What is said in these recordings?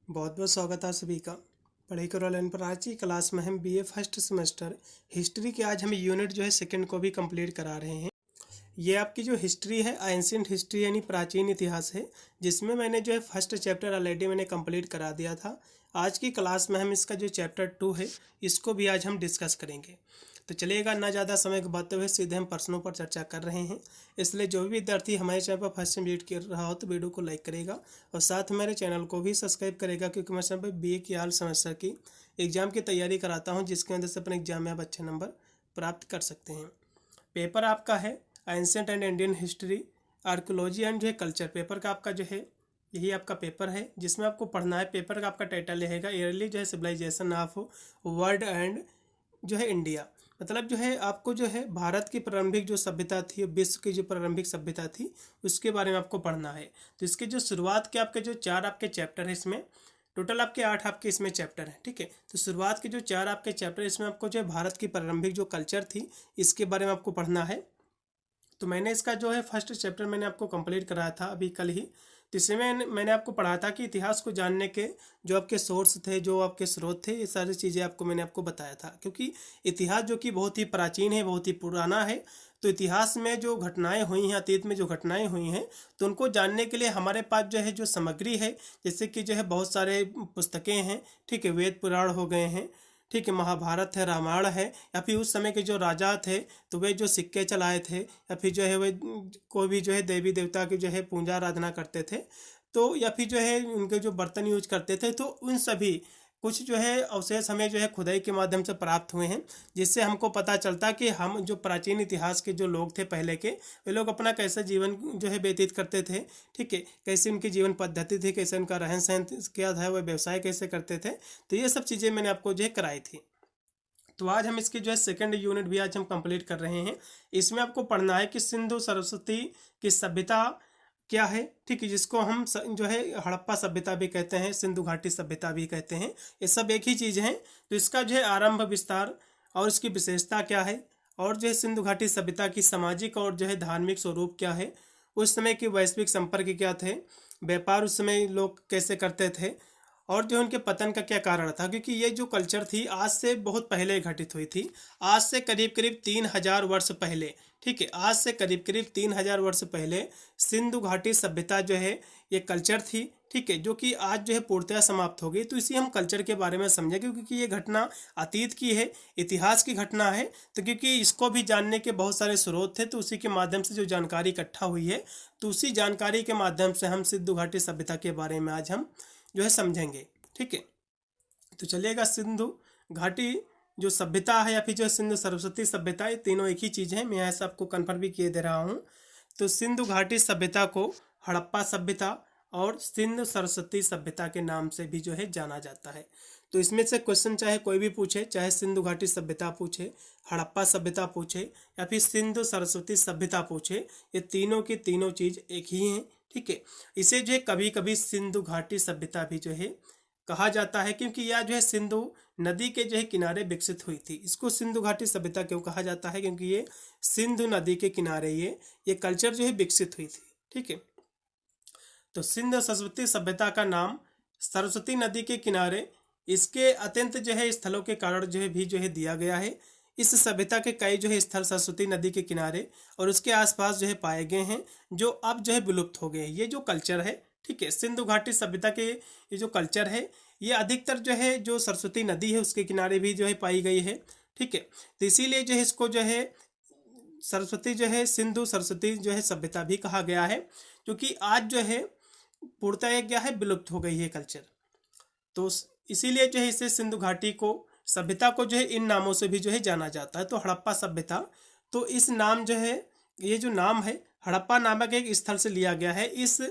बहुत बहुत स्वागत है सभी का। पढ़ाई करो ऑनलाइन पर आज की क्लास में हम बीए फर्स्ट सेमेस्टर हिस्ट्री के आज हम यूनिट जो है सेकंड को भी कंप्लीट करा रहे हैं। ये आपकी जो हिस्ट्री है एंशिएंट हिस्ट्री यानी प्राचीन इतिहास है, जिसमें मैंने जो है फर्स्ट चैप्टर ऑलरेडी मैंने कंप्लीट करा दिया था। आज की क्लास में हम इसका जो चैप्टर 2 है इसको भी आज हम डिस्कस करेंगे। तो चलिएगा, ना ज़्यादा समय गवाते हुए सीधे हम प्रश्नों पर चर्चा कर रहे हैं। इसलिए जो भी विद्यार्थी हमारे चैनल पर फर्स्ट टाइम विजिट कर रहा हो तो वीडियो को लाइक करेगा और साथ मेरे चैनल को भी सब्सक्राइब करेगा, क्योंकि मैं चैनल पर बीए की ऑल सेमेस्टर की एग्ज़ाम की तैयारी कराता हूँ, जिसके अंदर से अपने एग्जाम में आप अच्छे नंबर प्राप्त कर सकते हैं। पेपर आपका है ancient and Indian history, archaeology and जो है कल्चर। पेपर का आपका जो है यही आपका पेपर है, जिसमें आपको पढ़ना है। पेपर का आपका टाइटल रहेगा ईयरली जो है सिविलाइजेशन ऑफ वर्ल्ड एंड जो है इंडिया। मतलब जो है आपको जो है भारत की प्रारंभिक जो सभ्यता थी, विश्व की जो प्रारंभिक सभ्यता थी, उसके बारे में आपको पढ़ना है। तो इसके जो शुरुआत के आपके जो 4 आपके चैप्टर है, इसमें टोटल आपके 8 आपके इसमें चैप्टर हैं, ठीक है। तो शुरुआत के जो 4 आपके चैप्टर, इसमें आपको जो है भारत की प्रारंभिक जो कल्चर थी इसके बारे में आपको पढ़ना है। तो मैंने इसका जो है फर्स्ट चैप्टर मैंने आपको कंप्लीट कराया था अभी कल ही। तो इसमें मैंने आपको पढ़ाया था कि इतिहास को जानने के जो आपके सोर्स थे, जो आपके स्रोत थे, ये सारी चीज़ें आपको मैंने आपको बताया था। क्योंकि इतिहास जो कि बहुत ही प्राचीन है, बहुत ही पुराना है, तो इतिहास में जो घटनाएं हुई हैं, अतीत में जो घटनाएं हुई हैं, तो उनको जानने के लिए हमारे पास जो है जो सामग्री है, जैसे कि जो है बहुत सारे पुस्तकें हैं, ठीक है, वेद पुराण हो गए हैं, ठीक है, महाभारत है, रामायण है, या फिर उस समय के जो राजा थे तो वे जो सिक्के चलाए थे, या फिर जो है वे कोई भी जो है देवी देवता की जो है पूजा आराधना करते थे, तो या फिर जो है उनके जो बर्तन यूज करते थे, तो उन सभी कुछ जो है अवशेष हमें जो है खुदाई के माध्यम से प्राप्त हुए हैं, जिससे हमको पता चलता कि हम जो प्राचीन इतिहास के जो लोग थे पहले के, वे लोग अपना कैसा जीवन जो है व्यतीत करते थे, ठीक है, कैसी उनकी जीवन पद्धति थी, कैसे उनका रहन सहन क्या था, वह व्यवसाय कैसे करते थे। तो ये सब चीज़ें मैंने आपको जो है कराई थी। तो आज हम इसकी जो है सेकंड यूनिट भी आज हम कंप्लीट कर रहे हैं। इसमें आपको पढ़ना है कि सिंधु सरस्वती की सभ्यता क्या है, ठीक है, जिसको हम जो है हड़प्पा सभ्यता भी कहते हैं, सिंधु घाटी सभ्यता भी कहते हैं, ये सब एक ही चीज़ है। तो इसका जो है आरंभ, विस्तार और इसकी विशेषता क्या है, और जो है सिंधु घाटी सभ्यता की सामाजिक और जो है धार्मिक स्वरूप क्या है, उस समय के वैश्विक संपर्क क्या थे, व्यापार उस समय लोग कैसे करते थे, और जो उनके पतन का क्या कारण था। क्योंकि ये जो कल्चर थी आज से बहुत पहले घटित हुई थी, आज से करीब करीब 3000 वर्ष पहले, ठीक है, आज से करीब करीब 3000 वर्ष पहले सिंधु घाटी सभ्यता जो है ये कल्चर थी, ठीक है, जो कि आज जो है पूर्णतः समाप्त हो गई। तो इसी हम कल्चर के बारे में समझेंगे, क्योंकि ये घटना अतीत की है, इतिहास की घटना है। तो क्योंकि इसको भी जानने के बहुत सारे स्रोत थे, तो उसी के माध्यम से जो जानकारी इकट्ठा हुई है, तो उसी जानकारी के माध्यम से हम सिंधु घाटी सभ्यता के बारे में आज हम जो है समझेंगे, ठीक है। तो चलिएगा, सिंधु घाटी जो सभ्यता है या फिर जो सिंधु सरस्वती सभ्यता, ये तीनों एक ही चीज़ है। मैं यहाँ से आपको कन्फर्म भी किए दे रहा हूँ। तो सिंधु घाटी सभ्यता को हड़प्पा सभ्यता और सिंधु सरस्वती सभ्यता के नाम से भी जो है जाना जाता है। तो इसमें से क्वेश्चन चाहे कोई भी पूछे, चाहे सिंधु घाटी सभ्यता पूछे, हड़प्पा सभ्यता पूछे, या फिर सिंधु सरस्वती सभ्यता पूछे, ये तीनों की तीनों चीज़ एक ही हैं, ठीक है। इसे जो है कभी कभी सिंधु घाटी सभ्यता भी जो है कहा जाता है, क्योंकि यह जो है सिंधु नदी के जो है किनारे विकसित हुई थी। इसको सिंधु घाटी सभ्यता क्यों कहा जाता है, क्योंकि ये सिंधु नदी के किनारे ये कल्चर जो है विकसित हुई थी, ठीक है। तो सिंधु सरस्वती सभ्यता का नाम सरस्वती नदी के किनारे इसके अत्यंत जो है स्थलों के कारण जो है भी जो है दिया गया है। इस सभ्यता के कई जो है स्थल सरस्वती नदी के किनारे और उसके आसपास जो है पाए गए हैं, जो अब जो है विलुप्त हो गए हैं। ये जो कल्चर है, ठीक है, सिंधु घाटी सभ्यता के ये जो कल्चर है, ये अधिकतर जो है जो सरस्वती नदी है उसके किनारे भी जो है पाई गई है, ठीक है। तो इसीलिए जो है इसको जो है सरस्वती जो है सिंधु सरस्वती जो है सभ्यता भी कहा गया है, क्योंकि आज जो है पूर्णतः क्या है विलुप्त हो गई है कल्चर। तो इसीलिए जो है इसे सिंधु घाटी को सभ्यता को जो है इन नामों से भी जो है जाना जाता है। तो हड़प्पा सभ्यता, तो इस नाम जो है, ये जो नाम है हड़प्पा नामक एक स्थल से लिया गया है। इस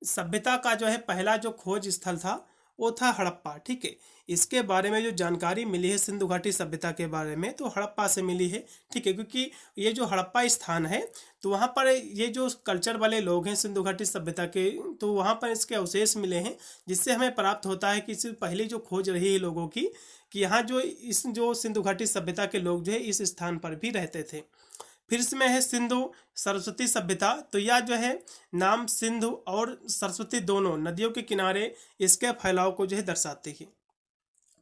सभ्यता का जो है पहला जो खोज स्थल था वो था हड़प्पा, ठीक है। इसके बारे में जो जानकारी मिली है सिंधु घाटी सभ्यता के बारे में, तो हड़प्पा से मिली है, ठीक है। क्योंकि ये जो हड़प्पा स्थान है, तो वहाँ पर ये जो कल्चर वाले लोग हैं सिंधु घाटी सभ्यता के, तो वहाँ पर इसके अवशेष मिले हैं, जिससे हमें प्राप्त होता है कि इससे पहले जो खोज रही है लोगों की, कि यहाँ जो इस जो सिंधु घाटी सभ्यता के लोग जो है इस स्थान पर भी रहते थे। फिर इसमें है सिंधु सरस्वती सभ्यता। तो यह जो है नाम सिंधु और सरस्वती दोनों नदियों के किनारे इसके फैलाव को जो है दर्शाती है।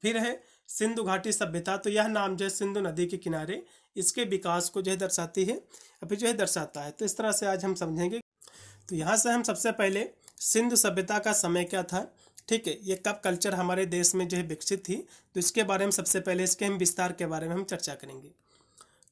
फिर है सिंधु घाटी सभ्यता। तो यह नाम जो है सिंधु नदी के किनारे इसके विकास को जो है दर्शाती है, अभी जो है दर्शाता है। तो इस तरह से आज हम समझेंगे। तो यहाँ से हम सबसे पहले सिंधु सभ्यता का समय क्या था, ठीक है, ये कब कल्चर हमारे देश में जो है विकसित थी, तो इसके बारे में सबसे पहले इसके हम विस्तार के बारे में हम चर्चा करेंगे।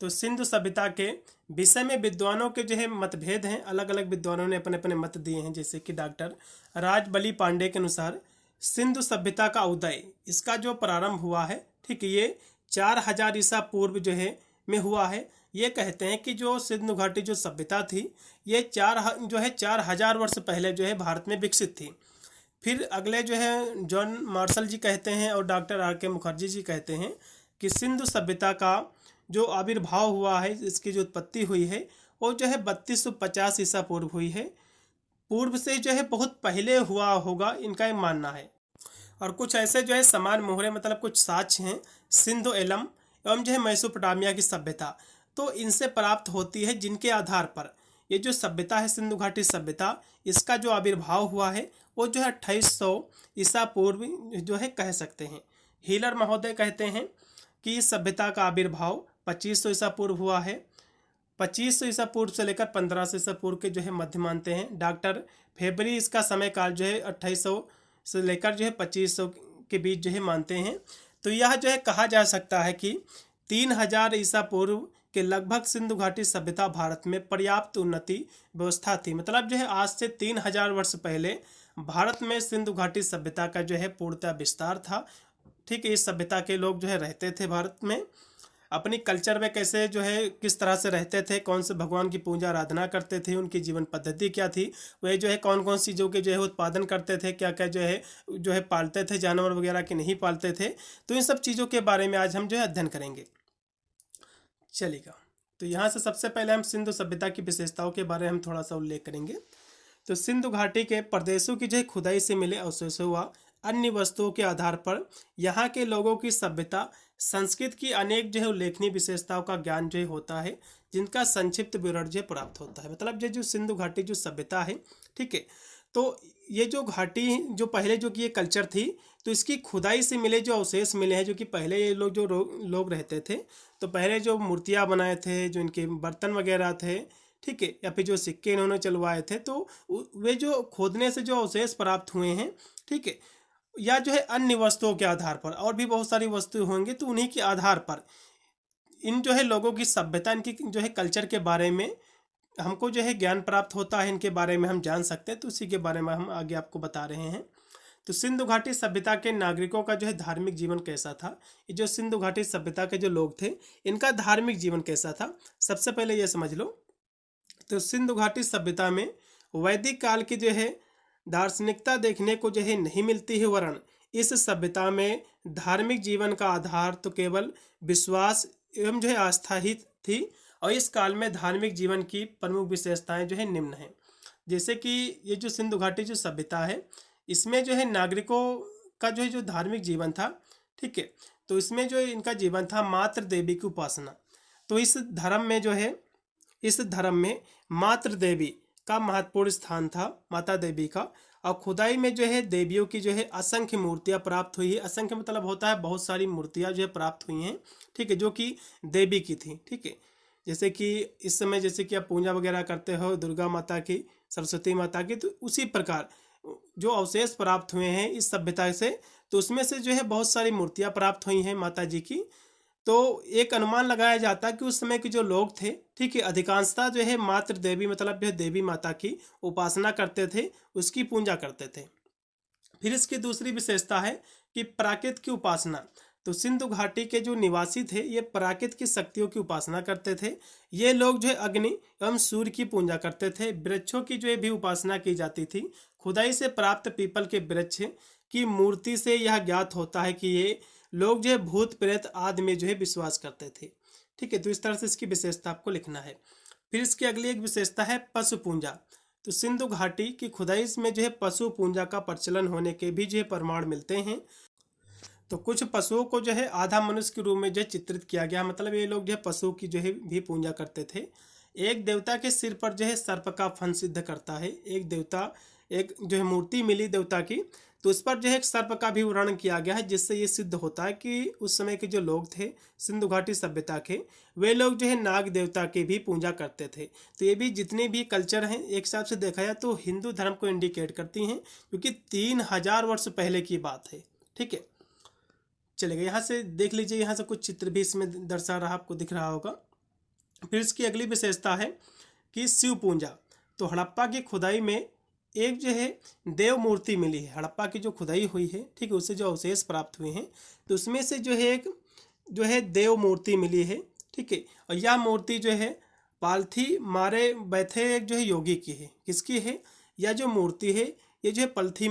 तो सिंधु सभ्यता के विषय में विद्वानों के जो है मतभेद हैं, अलग अलग विद्वानों ने अपने अपने मत दिए हैं। जैसे कि डॉक्टर राजबली पांडे के अनुसार सिंधु सभ्यता का उदय, इसका जो प्रारंभ हुआ है, ठीक है, ये 4000 ईसा पूर्व जो है में हुआ है। ये कहते हैं कि जो सिंधु घाटी जो सभ्यता थी ये 4000 वर्ष पहले जो है भारत में विकसित थी। फिर अगले जो है जॉन मार्शल जी कहते हैं और डॉक्टर आर के मुखर्जी जी कहते हैं कि सिंधु सभ्यता का जो आविर्भाव हुआ है, इसकी जो उत्पत्ति हुई है वो जो है 3250 ईसा पूर्व हुई है। पूर्व से जो है बहुत पहले हुआ होगा, इनका ये मानना है। और कुछ ऐसे जो है समान मोहरे मतलब कुछ साक्ष्य हैं सिंधु एलम एवं जो है मेसोपोटामिया की सभ्यता, तो इनसे प्राप्त होती है, जिनके आधार पर ये जो सभ्यता है सिंधु घाटी सभ्यता, इसका जो आविर्भाव हुआ है वो जो है 2800 ईसा पूर्व जो है कह सकते हैं। हीलर महोदय कहते हैं कि इस सभ्यता का आविर्भाव 2500 ईसा पूर्व हुआ है। 2500 ईसा पूर्व से लेकर 1500 ईसा पूर्व के जो है मध्य मानते हैं। डॉक्टर फेबरी इसका समय काल जो है 2800 से लेकर जो है 2500 के बीच जो है मानते हैं। तो यह जो है कहा जा सकता है कि 3000 ईसा पूर्व के लगभग सिंधु घाटी सभ्यता भारत में पर्याप्त उन्नति व्यवस्था थी। मतलब जो है आज से 3000 वर्ष पहले भारत में सिंधु घाटी सभ्यता का जो है पूर्णतः विस्तार था, ठीक है। इस सभ्यता के लोग जो है रहते थे भारत में, अपनी कल्चर में कैसे जो है किस तरह से रहते थे, कौन से भगवान की पूजा आराधना करते थे, उनकी जीवन पद्धति क्या थी, वह जो है कौन कौन सी चीज़ों के जो है उत्पादन करते थे, क्या क्या जो है पालते थे, जानवर वगैरह के नहीं पालते थे। तो इन सब चीज़ों के बारे में आज हम जो है अध्ययन करेंगे। चलेगा। तो यहाँ से सबसे पहले हम सिंधु सभ्यता की विशेषताओं के बारे में हम थोड़ा सा उल्लेख करेंगे। तो सिंधु घाटी के प्रदेशों की जो है खुदाई से मिले अवशेषों व अन्य वस्तुओं के आधार पर यहाँ के लोगों की सभ्यता संस्कृत की अनेक जो है उल्लेखनीय विशेषताओं का ज्ञान जो है होता है, जिनका संक्षिप्त विवरण जो प्राप्त होता है। मतलब ये जो सिंधु घाटी जो सभ्यता है, ठीक है, तो ये जो घाटी जो पहले जो कि ये कल्चर थी, तो इसकी खुदाई से मिले जो अवशेष मिले हैं, जो कि पहले ये लोग जो लोग रहते थे, तो पहले जो मूर्तियाँ बनाए थे, जो इनके बर्तन वगैरह थे, ठीक है, या फिर जो सिक्के इन्होंने चलवाए थे, तो वे जो खोदने से जो अवशेष प्राप्त हुए हैं, ठीक है, या जो है अन्य वस्तुओं के आधार पर और भी बहुत सारी वस्तुएं होंगी, तो उन्हीं के आधार पर इन जो है लोगों की सभ्यता, इनकी जो है कल्चर के बारे में हमको जो है ज्ञान प्राप्त होता है, इनके बारे में हम जान सकते हैं। तो उसी के बारे में हम आगे आपको बता रहे हैं। तो सिंधु घाटी सभ्यता के नागरिकों का जो है धार्मिक जीवन कैसा था, ये जो सिंधु घाटी सभ्यता के जो लोग थे इनका धार्मिक जीवन कैसा था, सबसे पहले ये समझ लो। तो सिंधु घाटी सभ्यता में वैदिक काल की जो है दार्शनिकता देखने को जो है नहीं मिलती है, वरन इस सभ्यता में धार्मिक जीवन का आधार तो केवल विश्वास एवं जो है आस्था ही थी। और इस काल में धार्मिक जीवन की प्रमुख विशेषताएं जो है निम्न हैं। जैसे कि ये जो सिंधु घाटी जो सभ्यता है, इसमें जो है नागरिकों का जो है जो धार्मिक जीवन था, ठीक है, तो इसमें जो इनका जीवन था मातृ देवी की उपासना। तो इस धर्म में मातृ देवी का महत्वपूर्ण स्थान था, माता देवी का। और खुदाई में जो है देवियों की जो है असंख्य मूर्तियां प्राप्त हुई है। असंख्य मतलब होता है बहुत सारी मूर्तियां जो है प्राप्त हुई हैं, ठीक है, जो कि देवी की थी, ठीक है। जैसे कि इस समय जैसे कि आप पूजा वगैरह करते हो दुर्गा माता की, सरस्वती माता की, तो उसी प्रकार जो अवशेष प्राप्त हुए हैं इस सभ्यता से, तो उसमें से जो है बहुत सारी मूर्तियां प्राप्त हुई हैं माता जी की। तो एक अनुमान लगाया जाता है कि उस समय के जो लोग थे, ठीक है, अधिकांशतः जो है मातृ देवी मतलब जो है देवी माता की उपासना करते थे, उसकी पूजा करते थे। फिर इसकी दूसरी विशेषता है कि प्राकृत की उपासना। तो सिंधु घाटी के जो निवासी थे ये प्राकृत की शक्तियों की उपासना करते थे। ये लोग जो है अग्नि एवं सूर्य की पूजा करते थे। वृक्षों की जो है भी उपासना की जाती थी। खुदाई से प्राप्त पीपल के वृक्ष की मूर्ति से यह ज्ञात होता है कि ये लोग जो है भूत प्रेत आदि में जो है विश्वास करते थे, ठीक है। तो इस तरह से इसकी विशेषता आपको लिखना है। फिर इसकी अगली एक विशेषता है पशु पूजा। तो सिंधु घाटी की खुदाई में जो है पशु पूजा का प्रचलन होने के भी जो है प्रमाण मिलते हैं। तो कुछ पशुओं को जो है आधा मनुष्य के रूप में जो है चित्रित किया गया, मतलब ये लोग जो है पशु की जो है भी पूजा करते थे। एक देवता के सिर पर जो है सर्प का फन सिद्ध करता है। एक देवता, एक जो है मूर्ति मिली देवता की, तो उस पर जो है एक सर्प का भी वर्णन किया गया है, जिससे ये सिद्ध होता है कि उस समय के जो लोग थे सिंधु घाटी सभ्यता के, वे लोग जो है नाग देवता की भी पूजा करते थे। तो ये भी जितने भी कल्चर हैं एक हिसाब से देखा जाए तो हिंदू धर्म को इंडिकेट करती हैं, क्योंकि 3000 वर्ष पहले की बात है। ठीक है, चलेगा। यहाँ से देख लीजिए, यहाँ से कुछ चित्र भी इसमें दर्शा रहा, आपको दिख रहा होगा। फिर इसकी अगली विशेषता है कि शिव पूजा। तो हड़प्पा की खुदाई में एक जो है देव मूर्ति मिली है। हड़प्पा की जो खुदाई हुई है, ठीक है, उससे जो अवशेष प्राप्त हुए हैं, तो उसमें से जो है एक जो है देव मूर्ति मिली है। ठीक है, और यह मूर्ति जो है पालथी मारे बैठे एक जो है योगी की है। किसकी है? यह जो मूर्ति है ये जो है पलथी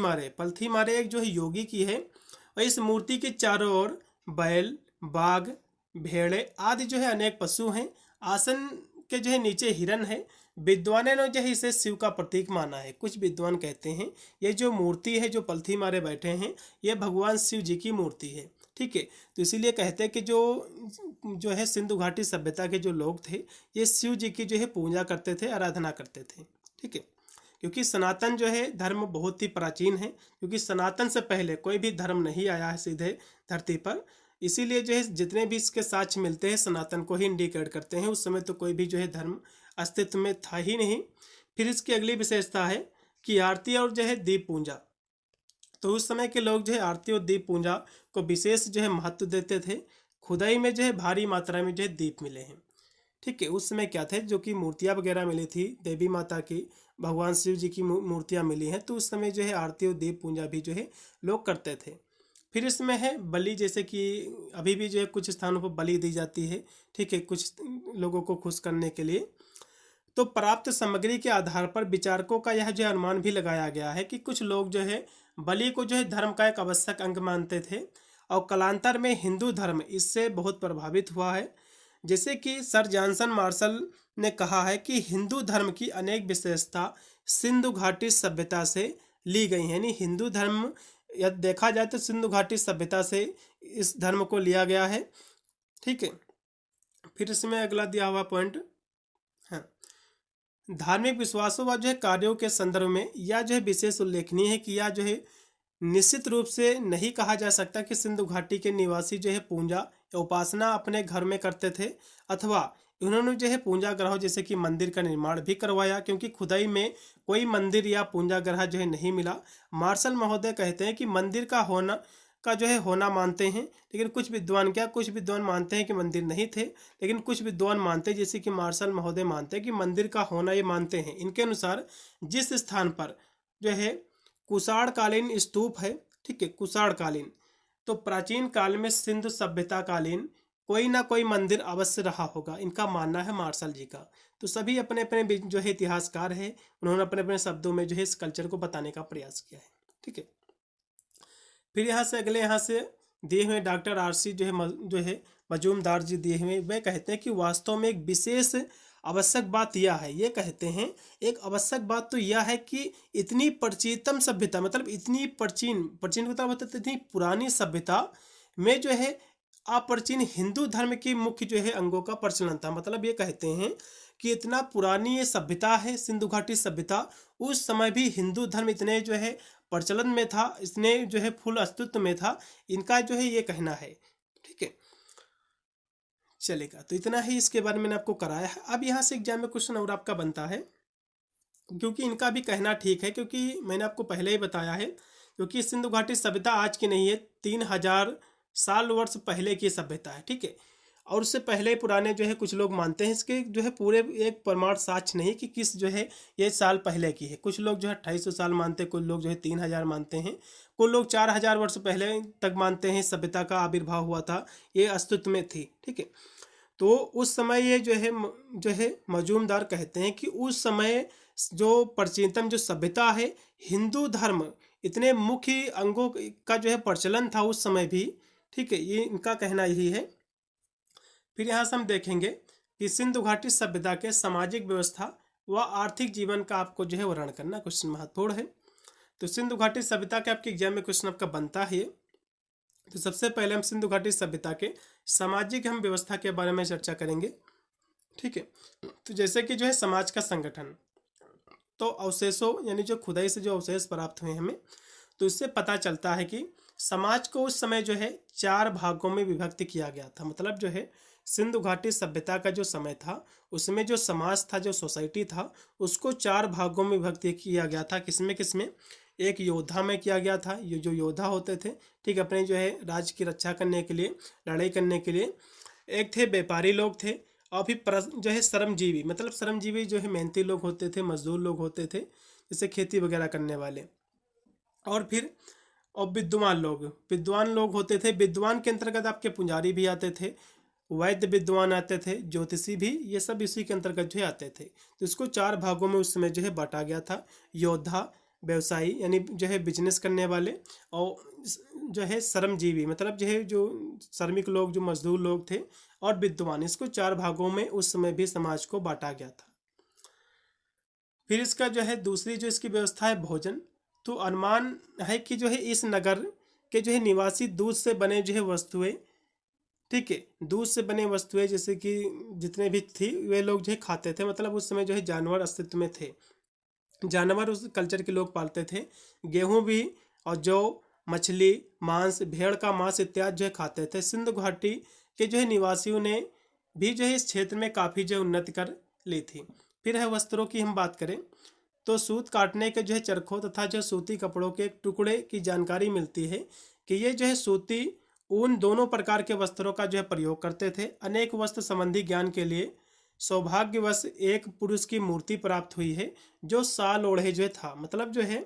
मारे एक जो है योगी की है। और इस मूर्ति के चारों ओर बैल, बाघ, भेड़े आदि जो है अनेक पशु हैं। आसन के जो है नीचे हिरन है। विद्वानों ने जो है इसे शिव का प्रतीक माना है। कुछ विद्वान कहते हैं ये जो मूर्ति है, जो पलथी मारे बैठे हैं, ये भगवान शिव जी की मूर्ति है। ठीक है, तो इसीलिए कहते हैं कि जो है सिंधु घाटी सभ्यता के जो लोग थे, ये शिव जी की जो है पूजा करते थे, आराधना करते थे। ठीक है, क्योंकि सनातन जो है धर्म बहुत ही प्राचीन है, क्योंकि सनातन से पहले कोई भी धर्म नहीं आया है सीधे धरती पर। इसीलिए जो है जितने भी इसके साक्ष्य मिलते हैं सनातन को ही इंडिकेट करते हैं। उस समय तो कोई भी जो है धर्म अस्तित्व में था ही नहीं। फिर इसकी अगली विशेषता है कि आरती और जो है दीप पूजा। तो उस समय के लोग जो है आरती और दीप पूजा को विशेष जो है महत्व देते थे। खुदाई में जो है भारी मात्रा में जो है दीप मिले हैं। ठीक है, उस समय क्या थे, जो कि मूर्तियाँ वगैरह मिली थी देवी माता की, भगवान शिव जी की मूर्तियाँ मिली हैं, तो उस समय जो है आरती और दीप पूजा भी जो है लोग करते थे। फिर इसमें है बलि, जैसे कि अभी भी जो है कुछ स्थानों पर बलि दी जाती है। ठीक है, कुछ लोगों को खुश करने के लिए। तो प्राप्त सामग्री के आधार पर विचारकों का यह जो अनुमान भी लगाया गया है कि कुछ लोग जो है बलि को जो है धर्म का एक आवश्यक अंग मानते थे, और कालांतर में हिंदू धर्म इससे बहुत प्रभावित हुआ है। जैसे कि सर जॉनसन मार्शल ने कहा है कि हिंदू धर्म की अनेक विशेषता सिंधु घाटी सभ्यता से ली गई हैं। यानी हिंदू धर्म यदि देखा जाए तो सिंधु घाटी सभ्यता से इस धर्म को लिया गया है। ठीक है, फिर इसमें अगला दिया हुआ पॉइंट है धार्मिक विश्वासों व जो है कार्यों के संदर्भ में यह जो है विशेष उल्लेखनीय है कि यह जो है निश्चित रूप से नहीं कहा जा सकता कि सिंधु घाटी के निवासी जो है पूजा या उपासना अपने घर में करते थे, अथवा उन्होंने जो है पूजा ग्रह जैसे कि मंदिर का निर्माण भी करवाया, क्योंकि खुदाई में कोई मंदिर या पूजा ग्रह जो है नहीं मिला। मार्शल महोदय कहते हैं कि मंदिर का जो है होना मानते हैं, लेकिन कुछ विद्वान मानते हैं कि मंदिर नहीं थे, लेकिन कुछ विद्वान मानते हैं, जैसे कि मार्शल महोदय मानते हैं कि मंदिर का होना ये मानते हैं। इनके अनुसार जिस स्थान पर जो है कुषाणकालीन स्तूप है, ठीक है, कुषाणकालीन, तो प्राचीन काल में सिंधु सभ्यता कालीन कोई ना कोई मंदिर अवश्य रहा होगा, इनका मानना है मार्शल जी का। तो सभी अपने अपने जो है इतिहासकार है, उन्होंने अपने अपने शब्दों में जो है इस कल्चर को बताने का प्रयास किया है। ठीक है, फिर यहाँ से अगले यहाँ से दिए हुए डॉक्टर आरसी जो है मजूमदार जी दिए हुए, वे कहते हैं कि वास्तव में एक विशेष आवश्यक बात यह है, ये कहते हैं एक आवश्यक बात तो यह है कि इतनी प्राचीनतम सभ्यता, मतलब इतनी प्राचीन मतलब होता है इतनी पुरानी सभ्यता में जो है अप्राचीन हिंदू धर्म के मुख्य जो है अंगों का प्रचलन था। मतलब ये कहते हैं कि इतना पुरानी ये सभ्यता है सिंधु घाटी सभ्यता, उस समय भी हिंदू धर्म इतने जो है प्रचलन में था, इसने जो है फुल अस्तित्व में था, इनका जो है ये कहना है। ठीक है, चलेगा। तो इतना ही इसके बारे में मैंने आपको कराया है। अब यहाँ से एग्जाम में क्वेश्चन और आपका बनता है, क्योंकि इनका भी कहना ठीक है, क्योंकि मैंने आपको पहले ही बताया है, क्योंकि सिंधु घाटी सभ्यता आज की नहीं है, 3000 साल वर्ष पहले की सभ्यता है। ठीक है, और उससे पहले पुराने जो है कुछ लोग मानते हैं, इसके जो है पूरे एक प्रमाण साक्ष्य नहीं कि किस जो है ये साल पहले की है। कुछ लोग जो है 2800 साल मानते हैं, कुछ लोग जो है 3000 मानते हैं, कुछ लोग 4000 वर्ष पहले तक मानते हैं सभ्यता का आविर्भाव हुआ था, ये अस्तित्व में थी। ठीक है, तो उस समय ये जो है मजूमदार कहते हैं कि उस समय जो प्राचीनतम जो सभ्यता है, हिंदू धर्म इतने मुख्य अंगों का जो है प्रचलन था उस समय भी। ठीक है, ये इनका कहना यही है। फिर यहाँ से हम देखेंगे कि सिंधु घाटी सभ्यता के सामाजिक व्यवस्था व आर्थिक जीवन का आपको जो है वर्णन करना क्वेश्चन महत्वपूर्ण है। तो सिंधु घाटी सभ्यता के आपके एग्जाम में क्वेश्चन आपका बनता है तो सबसे पहले हम सिंधु घाटी सभ्यता के सामाजिक हम व्यवस्था के बारे में चर्चा करेंगे। ठीक है, तो जैसे कि जो है समाज का संगठन, तो अवशेषों यानी जो खुदाई से जो अवशेष प्राप्त हुए हमें, तो इससे पता चलता है कि समाज को उस समय जो है 4 भागों में विभक्त किया गया था। मतलब जो है सिंधु घाटी सभ्यता का जो समय था उसमें जो समाज था, जो सोसाइटी था, उसको 4 भागों में विभक्त किया गया था। किसमें किसमें? एक योद्धा में किया गया था, ये जो योद्धा होते थे, ठीक, अपने जो है राज्य की रक्षा करने के लिए, लड़ाई करने के लिए। एक थे व्यापारी लोग थे, और फिर जो है श्रमजीवी, मतलब श्रमजीवी जो है मेहनती लोग होते थे, मजदूर लोग होते थे, जैसे खेती वगैरह करने वाले। और फिर विद्वान लोग होते थे। विद्वान के अंतर्गत आपके पुजारी भी आते थे, वैद्य विद्वान आते थे, ज्योतिषी भी, ये सब इसी के अंतर्गत जो है आते थे। तो इसको 4 भागों में उस समय जो है बांटा गया था। योद्धा, व्यवसायी यानी जो है बिजनेस करने वाले, और जो है श्रमजीवी मतलब जो है जो श्रमिक लोग, जो मजदूर लोग थे, और विद्वान, इसको 4 भागों में उस समय भी समाज को बांटा गया था। फिर इसका जो है दूसरी जो इसकी व्यवस्था है भोजन। तो अनुमान है कि जो है इस नगर के जो है निवासी दूध से बने जो है वस्तुएं, ठीक है, दूध से बने वस्तुएं जैसे कि जितने भी थी वे लोग जो है खाते थे। मतलब उस समय जो है जानवर अस्तित्व में थे, जानवर उस कल्चर के लोग पालते थे। गेहूं भी, और जौ, मछली, मांस, भेड़ का मांस इत्यादि जो है खाते थे। सिंधु घाटी के जो है निवासियों ने भी जो है इस क्षेत्र में काफ़ी जो उन्नति कर ली थी। फिर है वस्त्रों की हम बात करें तो सूत काटने के जो है चरखों तथा जो सूती कपड़ों के टुकड़े की जानकारी मिलती है कि ये जो है सूती, ऊन दोनों प्रकार के वस्त्रों का जो है प्रयोग करते थे। अनेक वस्त्र संबंधी ज्ञान के लिए सौभाग्यवश एक पुरुष की मूर्ति प्राप्त हुई है जो साल ओढ़े जो था। मतलब जो है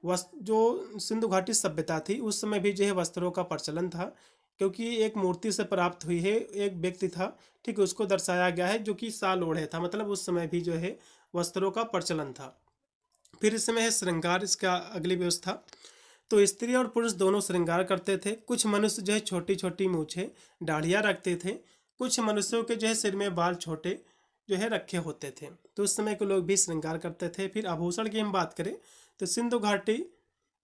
वस्त्र, जो सिंधु घाटी सभ्यता थी उस समय भी जो है वस्त्रों का प्रचलन था, क्योंकि एक मूर्ति से प्राप्त हुई है, एक व्यक्ति था, ठीक है, उसको दर्शाया गया है जो कि साल ओढ़े था। मतलब उस समय भी जो है वस्त्रों का प्रचलन था। फिर इसमें है श्रृंगार, इसका अगली व्यवस्था। तो स्त्री और पुरुष दोनों श्रृंगार करते थे। कुछ मनुष्य जो है छोटी छोटी मूछें, दाढ़ियाँ रखते थे। कुछ मनुष्यों के जो है सिर में बाल छोटे जो है रखे होते थे। तो उस समय के लोग भी श्रृंगार करते थे। फिर आभूषण की हम बात करें तो सिंधु घाटी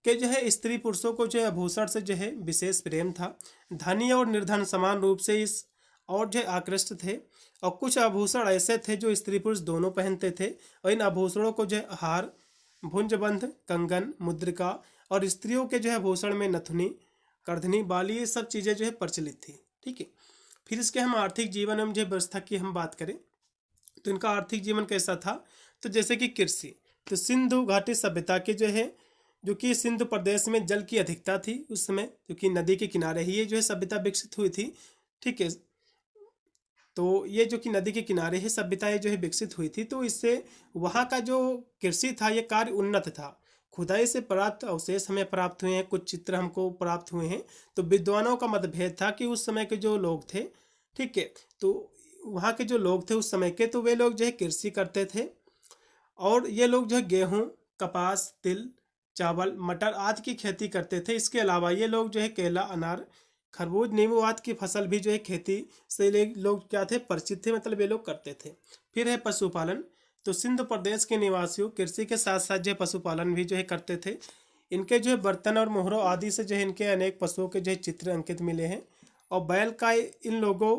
के जो है स्त्री पुरुषों को जो है आभूषण से जो है विशेष प्रेम था। धनी और निर्धन समान रूप से इस और जो है आकृष्ट थे। और कुछ आभूषण ऐसे थे जो स्त्री पुरुष दोनों पहनते थे, और इन आभूषणों को जो है हार, भुंजबंध, कंगन, मुद्रिका, और स्त्रियों के जो है आभूषण में नथुनी, करधनी, बाली, ये सब चीज़ें जो है प्रचलित थी। ठीक है, फिर इसके हम आर्थिक जीवन एवं जो व्यवस्था की हम बात करें तो इनका आर्थिक जीवन कैसा था? तो जैसे कि कृषि, तो सिंधु घाटी सभ्यता के जो है, जो कि सिंधु प्रदेश में जल की अधिकता थी उस समय, क्योंकि नदी के किनारे ही ये जो है सभ्यता विकसित हुई थी। ठीक है, तो ये जो कि नदी के किनारे ही सभ्यताएं जो है विकसित हुई थी, तो इससे वहाँ का जो कृषि था ये कार्य उन्नत था। खुदाई से प्राप्त अवशेष हमें प्राप्त हुए हैं, कुछ चित्र हमको प्राप्त हुए हैं। तो विद्वानों का मतभेद था कि उस समय के जो लोग थे, ठीक है, तो वहाँ के जो लोग थे उस समय के, तो वे लोग जो है कृषि करते थे, और ये लोग जो है गेहूँ, कपास, तिल, चावल, मटर आदि की खेती करते थे। इसके अलावा ये लोग जो है केला, अनार, खरबूज, नींबू आदि की फसल भी जो है खेती से लोग क्या थे, परिचित थे, मतलब ये लोग करते थे। फिर है पशुपालन। तो सिंधु प्रदेश के निवासियों कृषि के साथ साथ जो है पशुपालन भी जो है करते थे। इनके जो है बर्तन और मोहरों आदि से जो है इनके अनेक पशुओं के जो है चित्र अंकित मिले हैं। और बैल का इन लोगों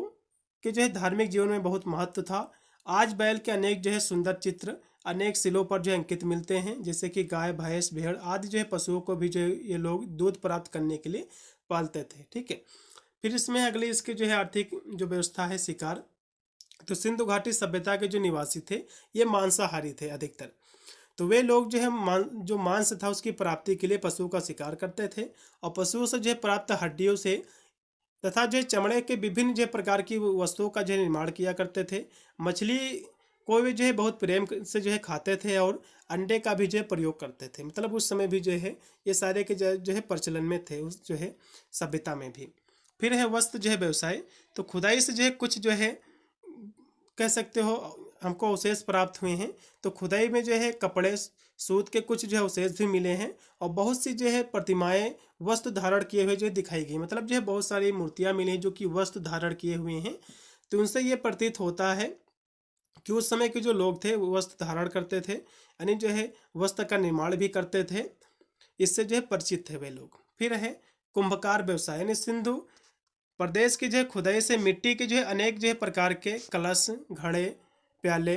के जो है धार्मिक जीवन में बहुत महत्व था। आज बैल के अनेक जो है सुंदर चित्र अनेक शिलों पर जो है अंकित मिलते हैं, जैसे कि गाय, भैंस, भेड़ आदि जो है पशुओं को भी जो है ये लोग दूध प्राप्त करने के लिए पालते थे। ठीक है, फिर इसमें अगली इसकी जो है आर्थिक जो व्यवस्था है शिकार। तो सिंधु घाटी सभ्यता के जो निवासी थे ये मांसाहारी थे अधिकतर। तो वे लोग जो है जो मांस था उसकी प्राप्ति के लिए पशुओं का शिकार करते थे, और पशुओं से जो है प्राप्त हड्डियों से तथा जो चमड़े के विभिन्न जो प्रकार की वस्तुओं का जो है निर्माण किया करते थे। मछली को भी जो है बहुत प्रेम से जो है खाते थे, और अंडे का भी जो है प्रयोग करते थे। मतलब उस समय भी जो है ये सारे के जो है प्रचलन में थे उस जो है सभ्यता में भी। फिर है वस्त्र जो है व्यवसाय। तो खुदाई से जो है कुछ जो है कह सकते हो हमको अवशेष प्राप्त हुए हैं। तो खुदाई में जो है कपड़े, सूत के कुछ जो है अवशेष भी मिले हैं, और बहुत सी जो है प्रतिमाएं वस्त्र धारण किए हुए जो दिखाई गई। मतलब जो है बहुत सारी मूर्तियां मिली हैं जो कि वस्त्र धारण किए हुए हैं। तो उनसे ये प्रतीत होता है कि उस समय के जो लोग थे वो वस्त्र धारण करते थे, यानी जो है वस्त्र का निर्माण भी करते थे। इससे जो है परिचित थे वे लोग। फिर है कुंभकार व्यवसाय, यानी सिंधु प्रदेश की जो है खुदाई से मिट्टी के जो है अनेक जो है प्रकार के कलश, घड़े, प्याले,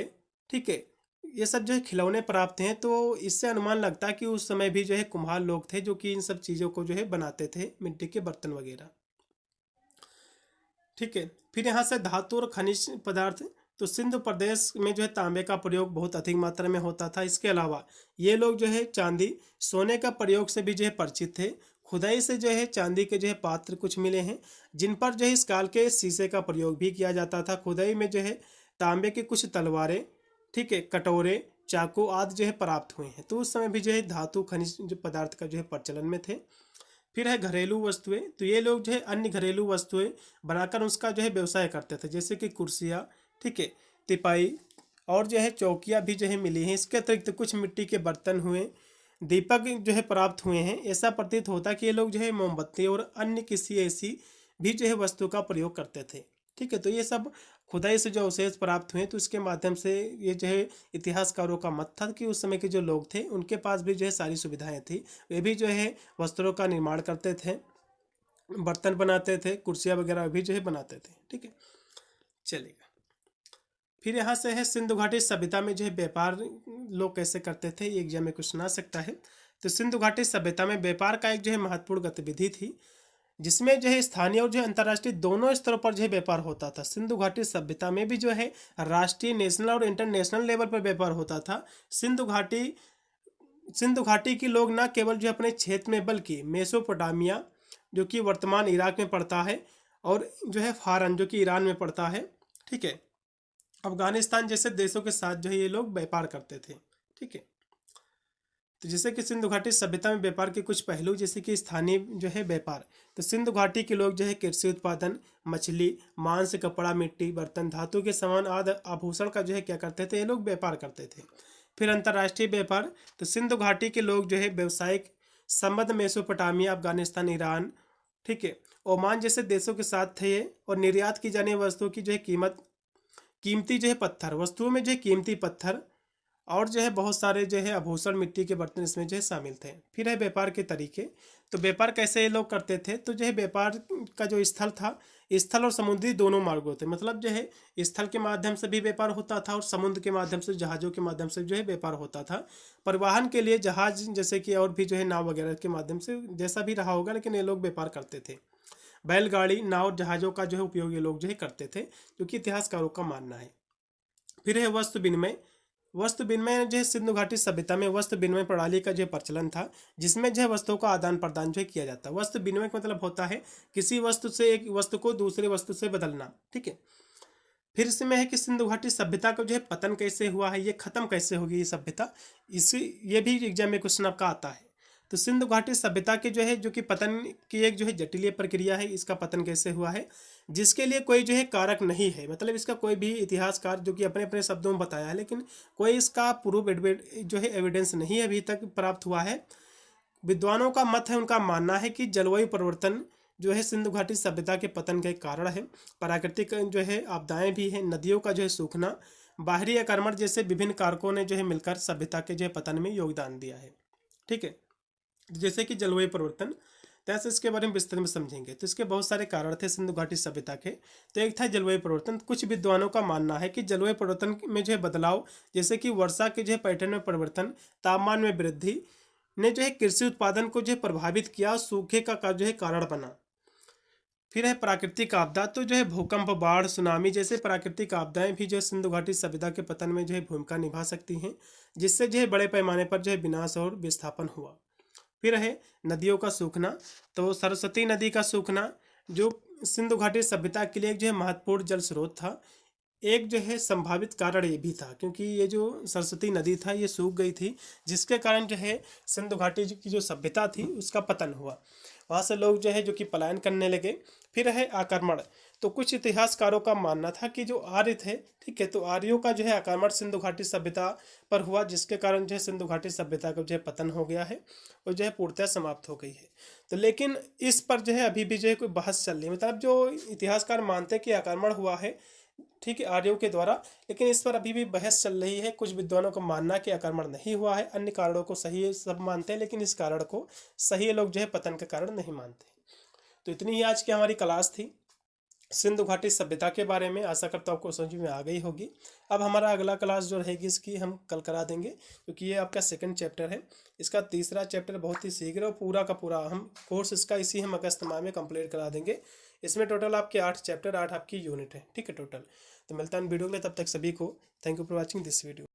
ठीक है, ये सब जो है खिलौने प्राप्त हैं। तो इससे अनुमान लगता है कि उस समय भी जो है कुम्हार लोग थे जो कि इन सब चीज़ों को जो है बनाते थे, मिट्टी के बर्तन वगैरह, ठीक है। फिर यहाँ से धातु और खनिज पदार्थ, तो सिंधु प्रदेश में जो है तांबे का प्रयोग बहुत अधिक मात्रा में होता था। इसके अलावा ये लोग जो है चांदी, सोने का प्रयोग से भी जो है परिचित थे। खुदाई से जो है चांदी के जो है पात्र कुछ मिले हैं जिन पर जो है इस काल के शीशे का प्रयोग भी किया जाता था। खुदाई में जो है तांबे के कुछ तलवारें, ठीक है, कटोरे, चाकू आदि जो है प्राप्त हुए हैं। तो उस समय भी जो है धातु खनिज जो पदार्थ का जो है प्रचलन में थे। फिर है घरेलू वस्तुएं, तो ये लोग जो है अन्य घरेलू वस्तुएं बनाकर उसका जो है व्यवसाय करते थे, जैसे कि कुर्सियाँ, ठीक है, तिपाई और जो है चौकियाँ भी जो है मिली हैं। इसके अतिरिक्त कुछ मिट्टी के बर्तन हुए, दीपक जो है प्राप्त हुए हैं। ऐसा प्रतीत होता है कि ये लोग जो है मोमबत्ती और अन्य किसी ऐसी भी जो है वस्तु का प्रयोग करते थे, ठीक है। तो ये सब खुदाई से जो अवशेष प्राप्त हुए तो इसके माध्यम से ये जो है इतिहासकारों का मत था कि उस समय के जो लोग थे उनके पास भी जो है सारी सुविधाएं थी। वे भी जो है वस्त्रों का निर्माण करते थे, बर्तन बनाते थे, कुर्सियाँ वगैरह भी जो है बनाते थे, ठीक है। चलेगा। फिर यहाँ से है सिंधु घाटी सभ्यता में जो है व्यापार लोग कैसे करते थे, ये एग्जाम में क्वेश्चन आ सकता है। तो सिंधु घाटी सभ्यता में व्यापार का एक जो है महत्वपूर्ण गतिविधि थी जिसमें जो है स्थानीय और जो है अंतर्राष्ट्रीय दोनों स्तरों पर जो है व्यापार होता था। सिंधु घाटी सभ्यता में भी जो है राष्ट्रीय, नेशनल और इंटरनेशनल लेवल पर व्यापार होता था। सिंधु घाटी के लोग न केवल जो अपने क्षेत्र में बल्कि मेसोपोटामिया जो कि वर्तमान इराक में पड़ता है और जो है फारन जो कि ईरान में पड़ता है, ठीक है, अफगानिस्तान जैसे देशों के साथ जो है ये लोग व्यापार करते थे, ठीक है। तो जैसे कि सिंधु घाटी सभ्यता में व्यापार के कुछ पहलू, जैसे कि स्थानीय जो है व्यापार, तो सिंधु घाटी के लोग जो है कृषि उत्पादन, मछली, मांस, कपड़ा, मिट्टी, बर्तन, धातु के सामान आदि आभूषण का जो है क्या करते थे, ये लोग व्यापार करते थे। फिर अंतर्राष्ट्रीय व्यापार, तो सिंधु घाटी के लोग जो है व्यावसायिक संबंध मेसोपोटामिया, अफगानिस्तान, ईरान, ठीक है, ओमान जैसे देशों के साथ थे और निर्यात की जाने वस्तुओं की जो है कीमती जो है पत्थर, वस्तुओं में जो है कीमती पत्थर और जो है बहुत सारे जो है आभूषण, मिट्टी के बर्तन इसमें जो है शामिल थे। फिर है व्यापार के तरीके, तो व्यापार कैसे ये लोग करते थे, तो जो है व्यापार का जो स्थल था, स्थल और समुद्री दोनों मार्गों थे, मतलब जो है स्थल के माध्यम से भी व्यापार होता था और समुद्र के माध्यम से, जहाज़ों के माध्यम से जो है व्यापार होता था। परिवहन के लिए जहाज जैसे कि और भी जो है नाव वगैरह के माध्यम से, जैसा भी रहा होगा, लेकिन ये लोग व्यापार करते थे। बैलगाड़ी, नाव, जहाज़ों का जो है उपयोग ये लोग जो है करते थे, जो कि इतिहासकारों का मानना है। फिर है वस्तु विनिमय। वस्तु विनिमय जो है सिंधु घाटी सभ्यता में वस्तु विनिमय प्रणाली का जो है प्रचलन था, जिसमें जो है वस्तुओं का आदान प्रदान जो है किया जाता है। वस्तु विनिमय का मतलब होता है किसी वस्तु से एक वस्तु को दूसरे वस्तु से बदलना, ठीक है। फिर इसमें है कि सिंधु घाटी सभ्यता का जो है पतन कैसे हुआ है, ये खत्म कैसे होगी ये सभ्यता, इसी ये भी एग्जाम में क्वेश्चन आपका आता है। तो सिंधु घाटी सभ्यता के जो है जो कि पतन की एक जो है जटिल प्रक्रिया है, इसका पतन कैसे हुआ है, जिसके लिए कोई जो है कारक नहीं है, मतलब इसका कोई भी इतिहासकार जो कि अपने अपने शब्दों में बताया है, लेकिन कोई इसका प्रूफ जो है एविडेंस नहीं अभी तक प्राप्त हुआ है। विद्वानों का मत है, उनका मानना है कि जलवायु परिवर्तन जो है सिंधु घाटी सभ्यता के पतन का एक कारण है। प्राकृतिक जो है आपदाएं भी हैं, नदियों का जो है सूखना, बाहरी आक्रमण जैसे विभिन्न कारकों ने जो है मिलकर सभ्यता के जो है पतन में योगदान दिया है, ठीक है। जैसे कि जलवायु परिवर्तन, तैसे इसके बारे में विस्तार में समझेंगे। तो इसके बहुत सारे कारण थे सिंधु घाटी सभ्यता के। तो एक था जलवायु परिवर्तन। कुछ विद्वानों का मानना है कि जलवायु परिवर्तन में जो है बदलाव, जैसे कि वर्षा के जो है पैटर्न में परिवर्तन, तापमान में वृद्धि ने जो है कृषि उत्पादन को जो है प्रभावित किया, सूखे का जो है कारण बना। फिर है प्राकृतिक आपदा, तो जो है भूकंप, बाढ़, सुनामी जैसे प्राकृतिक आपदाएं भी जो है सिंधु घाटी सभ्यता के पतन में जो है भूमिका निभा सकती हैं, जिससे जो है बड़े पैमाने पर जो है विनाश और विस्थापन हुआ। फिर है नदियों का सूखना, तो सरस्वती नदी का सूखना जो सिंधु घाटी सभ्यता के लिए जो है महत्वपूर्ण जल स्रोत था, एक जो है संभावित कारण ये भी था, क्योंकि ये जो सरस्वती नदी था ये सूख गई थी, जिसके कारण जो है सिंधु घाटी की जो सभ्यता थी उसका पतन हुआ। वहाँ से लोग जो है जो कि पलायन करने लगे। फिर है आक्रमण, तो कुछ इतिहासकारों का मानना था कि जो आर्य थे, ठीक है, तो आर्यों का जो है आक्रमण सिंधु घाटी सभ्यता पर हुआ, जिसके कारण जो है सिंधु घाटी सभ्यता का जो है पतन हो गया है और जो है पूर्णतः समाप्त हो गई है। तो लेकिन इस पर जो है अभी भी जो है कोई बहस चल रही है, मतलब जो इतिहासकार मानते हैं कि आक्रमण हुआ है, ठीक है, आर्यों के द्वारा। लेकिन इस पर अभी भी बहस चल रही है। कुछ विद्वानों का मानना कि आक्रमण नहीं हुआ है, अन्य कारणों को सही सब मानते हैं, लेकिन इस कारण को सही लोग जो है पतन का कारण नहीं मानते। तो इतनी ही आज की हमारी क्लास थी सिंधु घाटी सभ्यता के बारे में। आशा करता हूँ आपको समझ में आ गई होगी। अब हमारा अगला क्लास जो रहेगी इसकी हम कल करा देंगे, क्योंकि ये आपका सेकंड चैप्टर है। इसका तीसरा चैप्टर बहुत ही शीघ्र और पूरा का पूरा हम कोर्स इसका इसी हम अगस्त माह में कंप्लीट करा देंगे। इसमें टोटल आपके 8 चैप्टर, 8 आपकी यूनिट है। ठीक है टोटल। तो मिलता है वीडियो के लिए, तब तक सभी को thank you for watching this video.